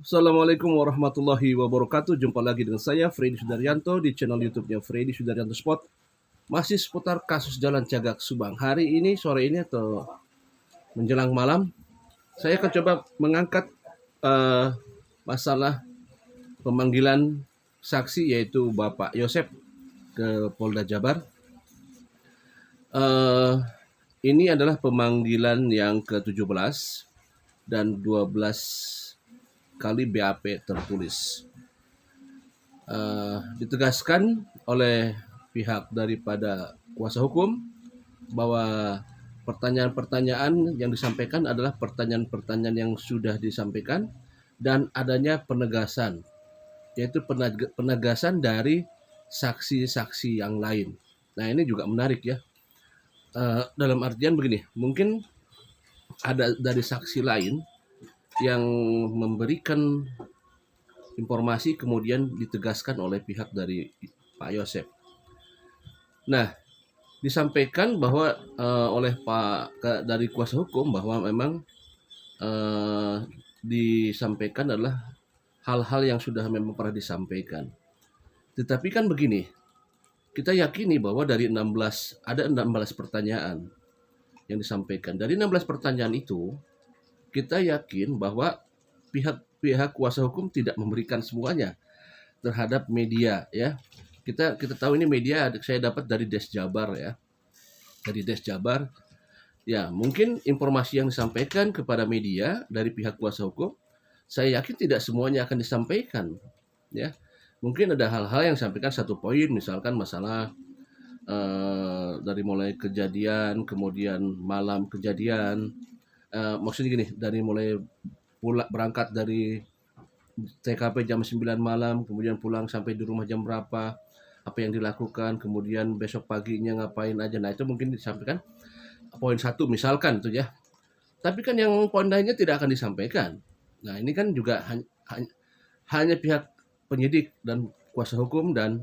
Assalamualaikum warahmatullahi wabarakatuh. Jumpa lagi dengan saya Freddy Sudaryanto di channel YouTube-nya Freddy Sudaryanto Spot. Masih seputar kasus Jalan Cagak Subang. Hari ini sore ini atau menjelang malam, saya akan coba mengangkat masalah pemanggilan saksi yaitu Bapak Yosep ke Polda Jabar. Ini adalah pemanggilan yang ke-17 dan 12 kali BAP tertulis. Ditegaskan oleh pihak daripada kuasa hukum bahwa pertanyaan-pertanyaan yang disampaikan adalah pertanyaan-pertanyaan yang sudah disampaikan dan adanya penegasan, yaitu penegasan dari saksi-saksi yang lain. Nah, ini juga menarik ya. Dalam artian begini, mungkin ada dari saksi lain yang memberikan informasi kemudian ditegaskan oleh pihak dari Pak Yosep. Nah, disampaikan bahwa oleh dari kuasa hukum bahwa memang disampaikan adalah hal-hal yang sudah memang pernah disampaikan. Tetapi kan begini, kita yakini bahwa dari 16 pertanyaan yang disampaikan. Dari 16 pertanyaan itu, kita yakin bahwa pihak kuasa hukum tidak memberikan semuanya terhadap media ya. Kita tahu ini media saya dapat dari Des Jabar ya. Dari Des Jabar. Ya, mungkin informasi yang disampaikan kepada media dari pihak kuasa hukum, saya yakin tidak semuanya akan disampaikan ya. Mungkin ada hal-hal yang disampaikan satu poin, misalkan masalah dari mulai kejadian, kemudian malam kejadian. Maksudnya gini, dari mulai berangkat dari TKP jam 9 malam, kemudian pulang sampai di rumah jam berapa, apa yang dilakukan, kemudian besok paginya ngapain aja. Nah, itu mungkin disampaikan poin satu misalkan itu ya. Tapi kan yang poin lainnya tidak akan disampaikan. Nah, ini kan juga hanya pihak penyidik dan kuasa hukum dan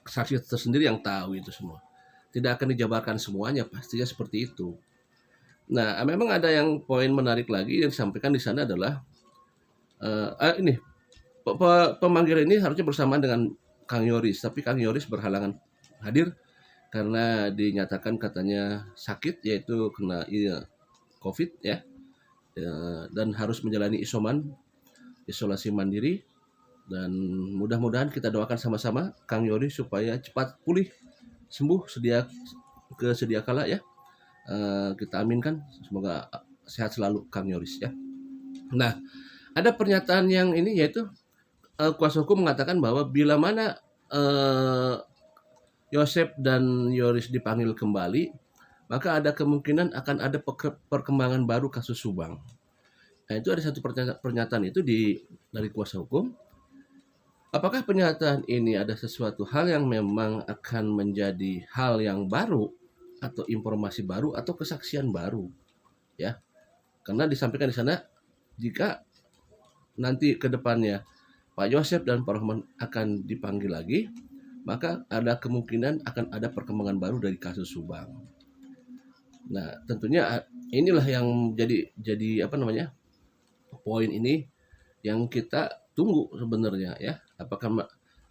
saksi tersendiri yang tahu itu semua. Tidak akan dijabarkan semuanya, pastinya seperti itu. Nah, memang ada yang poin menarik lagi yang disampaikan di sana adalah ini pemanggilan ini harusnya bersamaan dengan Kang Yoris, tapi Kang Yoris berhalangan hadir karena dinyatakan katanya sakit, yaitu kena COVID ya, dan harus menjalani isolasi mandiri. Dan mudah-mudahan kita doakan sama-sama Kang Yoris supaya cepat pulih, sembuh sedia kala ya. Kita aminkan, semoga sehat selalu Kang Yoris ya. Nah, ada pernyataan yang ini yaitu kuasa hukum mengatakan bahwa bila mana Yosep dan Yoris dipanggil kembali, maka ada kemungkinan akan ada perkembangan baru kasus Subang. Nah, itu ada satu pernyataan itu dari kuasa hukum. Apakah pernyataan ini ada sesuatu hal yang memang akan menjadi hal yang baru atau informasi baru atau kesaksian baru ya? Karena disampaikan di sana jika nanti ke depannya Pak Yosep dan Pak Rahman akan dipanggil lagi, maka ada kemungkinan akan ada perkembangan baru dari kasus Subang. Nah, tentunya inilah yang jadi poin ini yang kita tunggu sebenarnya ya. Apakah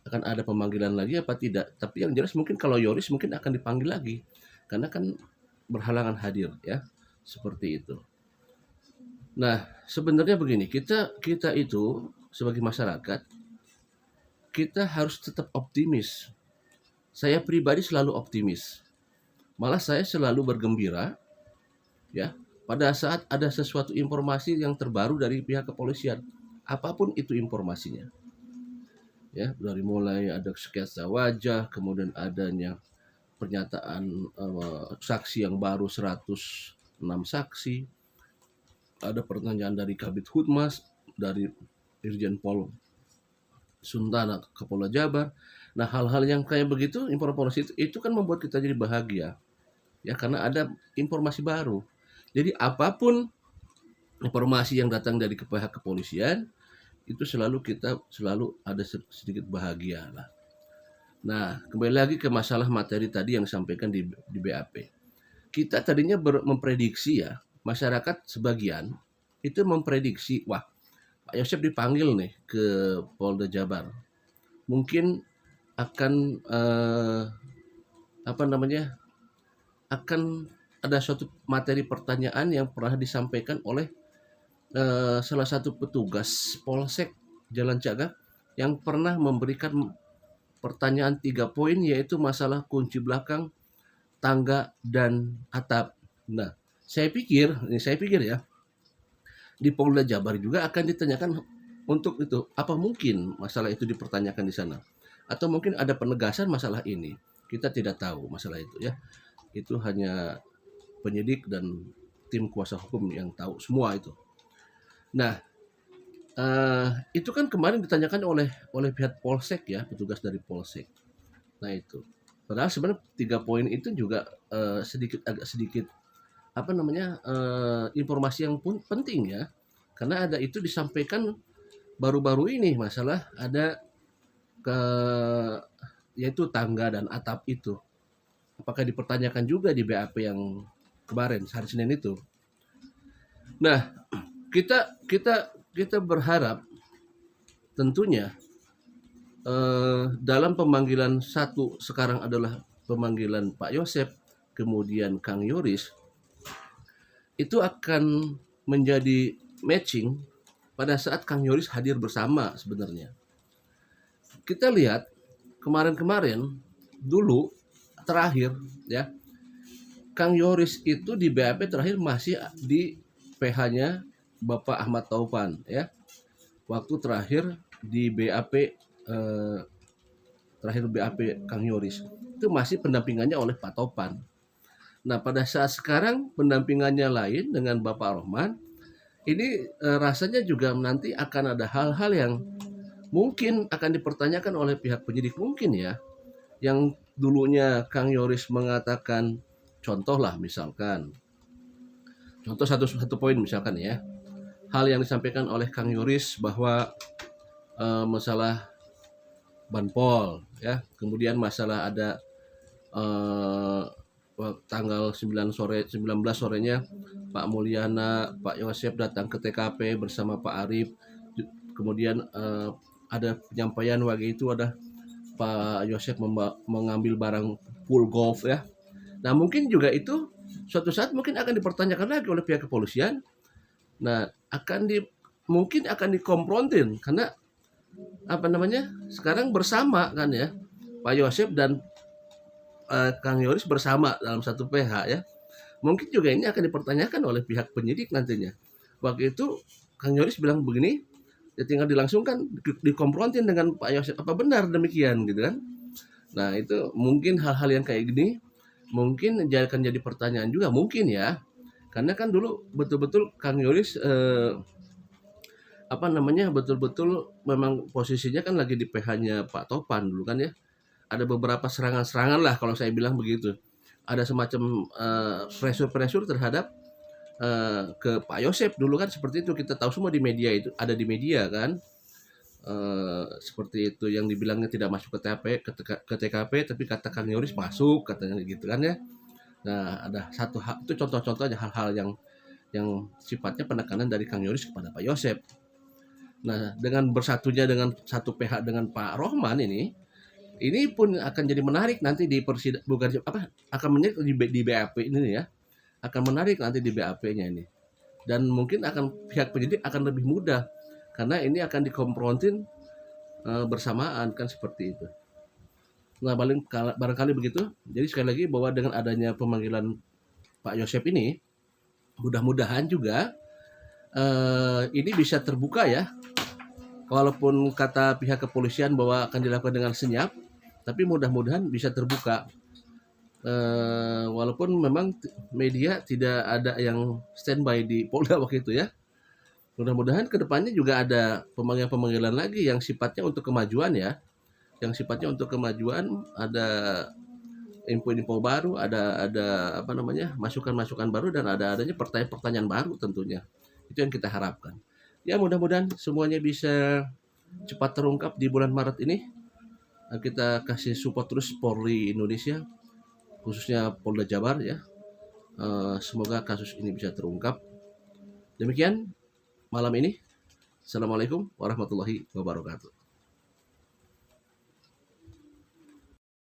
akan ada pemanggilan lagi apa tidak? Tapi yang jelas mungkin kalau Yoris mungkin akan dipanggil lagi karena kan berhalangan hadir ya, seperti itu. Nah, sebenarnya begini, kita itu sebagai masyarakat, kita harus tetap optimis. Saya pribadi selalu optimis. Malah saya selalu bergembira ya pada saat ada sesuatu informasi yang terbaru dari pihak kepolisian. Apapun itu informasinya. Ya, dari mulai ada sketsa wajah, kemudian adanya pernyataan saksi yang baru 106 saksi, ada pertanyaan dari Kabid Hudmas, dari Irjen Pol Suntana ke Polda Jabar. Nah, hal-hal yang kayak begitu, informasi itu kan membuat kita jadi bahagia. Ya, karena ada informasi baru. Jadi apapun informasi yang datang dari pihak kepolisian, itu kita selalu ada sedikit bahagia lah. Nah, kembali lagi ke masalah materi tadi yang disampaikan di BAP. Kita tadinya memprediksi ya, masyarakat sebagian itu memprediksi, wah Pak Yosep dipanggil nih ke Polda Jabar. Mungkin akan apa namanya? Akan ada suatu materi pertanyaan yang pernah disampaikan oleh salah satu petugas Polsek Jalan Cagak yang pernah memberikan pertanyaan 3 poin, yaitu masalah kunci belakang, tangga, dan atap. Nah, saya pikir ya, di Polda Jabar juga akan ditanyakan untuk itu. Apa mungkin masalah itu dipertanyakan di sana? Atau mungkin ada penegasan masalah ini? Kita tidak tahu masalah itu ya. Itu hanya penyidik dan tim kuasa hukum yang tahu semua itu. Nah, itu kan kemarin ditanyakan oleh pihak Polsek ya, petugas dari Polsek. Nah itu. Padahal sebenarnya 3 poin itu juga agak sedikit apa namanya, informasi yang pun penting ya. Karena ada itu disampaikan baru-baru ini, masalah ada ke yaitu tangga dan atap itu. Apakah dipertanyakan juga di BAP yang kemarin hari Senin itu. Nah, kita kita kita berharap tentunya dalam pemanggilan satu sekarang adalah pemanggilan Pak Yosep, kemudian Kang Yoris, itu akan menjadi matching pada saat Kang Yoris hadir bersama sebenarnya. Kita lihat kemarin-kemarin dulu terakhir ya, Kang Yoris itu di BAP terakhir masih di PH-nya Bapak Ahmad Taufan ya. Waktu terakhir di BAP terakhir BAP Kang Yoris itu masih pendampingannya oleh Pak Taufan. Nah, pada saat sekarang pendampingannya lain dengan Bapak Rohman, ini rasanya juga nanti akan ada hal-hal yang mungkin akan dipertanyakan oleh pihak penyidik mungkin ya. Yang dulunya Kang Yoris mengatakan, contoh lah misalkan, contoh satu poin misalkan ya, hal yang disampaikan oleh Kang Yoris bahwa masalah Banpol ya, kemudian masalah ada tanggal 19 sorenya Pak Mulyana, Pak Yosep datang ke TKP bersama Pak Arif. Kemudian ada penyampaian waktu itu ada Pak Yosep mengambil barang full golf ya. Nah, mungkin juga itu suatu saat mungkin akan dipertanyakan lagi oleh pihak kepolisian. Nah, mungkin akan dikonfrontir karena apa namanya? Sekarang bersama kan ya. Pak Yosep dan Kang Yoris bersama dalam satu PH ya. Mungkin juga ini akan dipertanyakan oleh pihak penyidik nantinya. Waktu itu Kang Yoris bilang begini, ya tinggal dilangsungkan dikonfrontir dengan Pak Yosep, apa benar demikian gitu kan. Nah, itu mungkin hal-hal yang kayak gini mungkin akan jadi pertanyaan juga mungkin ya. Karena kan dulu betul-betul Kang Yoris apa namanya, betul-betul memang posisinya kan lagi di PH-nya Pak Topan dulu kan ya. Ada beberapa serangan-serangan lah kalau saya bilang begitu. Ada semacam pressure terhadap ke Pak Yosep dulu kan, seperti itu kita tahu semua di media, itu ada di media kan. Seperti itu yang dibilangnya tidak masuk ke TKP tapi kata Kang Yoris masuk katanya gitu kan ya. Nah, ada satu hal itu, contoh-contohnya hal-hal yang sifatnya penekanan dari Kang Yoris kepada Pak Yosep. Nah, dengan bersatunya dengan satu PH dengan Pak Rohman ini pun akan jadi menarik nanti di bukan apa, akan menarik di BAP ini ya, akan menarik nanti di BAP-nya ini, dan mungkin akan pihak penyidik akan lebih mudah karena ini akan dikonfrontin bersamaan kan, seperti itu. Nah, barangkali begitu. Jadi sekali lagi bahwa dengan adanya pemanggilan Pak Yosep ini, mudah-mudahan juga ini bisa terbuka ya. Walaupun kata pihak kepolisian bahwa akan dilakukan dengan senyap, tapi mudah-mudahan bisa terbuka. Walaupun memang media tidak ada yang standby di Polda waktu itu ya. Mudah-mudahan kedepannya juga ada pemanggilan lagi yang sifatnya untuk kemajuan ya. Yang sifatnya untuk kemajuan, ada info-info baru, ada apa namanya, masukan-masukan baru, dan adanya pertanyaan-pertanyaan baru tentunya. Itu yang kita harapkan. Ya, mudah-mudahan semuanya bisa cepat terungkap di bulan Maret ini. Kita kasih support terus Polri Indonesia, khususnya Polda Jabar ya. Semoga kasus ini bisa terungkap. Demikian malam ini. Assalamualaikum warahmatullahi wabarakatuh.